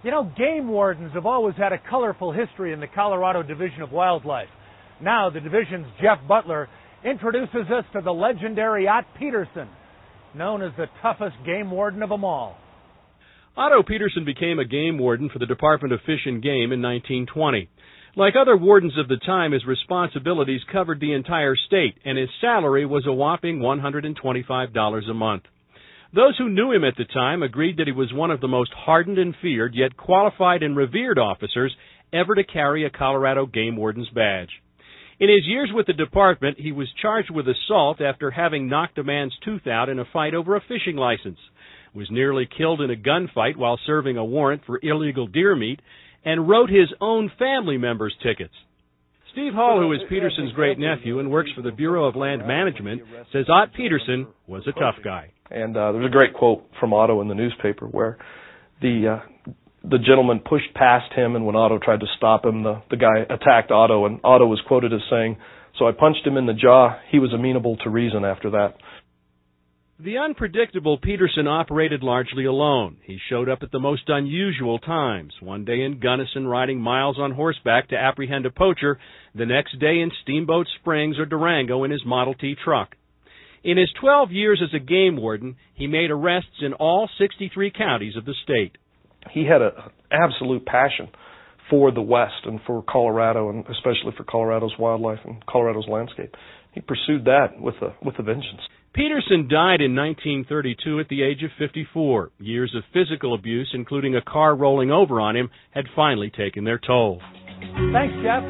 You know, game wardens have always had a colorful history in the Colorado Division of Wildlife. Now, the division's Jeff Butler introduces us to the legendary Ott Peterson, known as the toughest game warden of them all. Otto Peterson became a game warden for the Department of Fish and Game in 1920. Like other wardens of the time, his responsibilities covered the entire state, and his salary was a whopping $125 a month. Those who knew him at the time agreed that he was one of the most hardened and feared, yet qualified and revered officers ever to carry a Colorado Game Warden's badge. In his years with the department, he was charged with assault after having knocked a man's tooth out in a fight over a fishing license, was nearly killed in a gunfight while serving a warrant for illegal deer meat, and wrote his own family members' tickets. Steve Hall, who is Peterson's great-nephew and works for the Bureau of Land Management, says Ott Peterson was a tough guy. And there was a great quote from Otto in the newspaper where the gentleman pushed past him, and when Otto tried to stop him, the guy attacked Otto, and Otto was quoted as saying, "So I punched him in the jaw. He was amenable to reason after that." The unpredictable Peterson operated largely alone. He showed up at the most unusual times, one day in Gunnison riding miles on horseback to apprehend a poacher, the next day in Steamboat Springs or Durango in his Model T truck. In his 12 years as a game warden, he made arrests in all 63 counties of the state. He had an absolute passion for the West and for Colorado, and especially for Colorado's wildlife and Colorado's landscape. He pursued that with a vengeance. Peterson died in 1932 at the age of 54. Years of physical abuse, including a car rolling over on him, had finally taken their toll. Thanks, Jeff.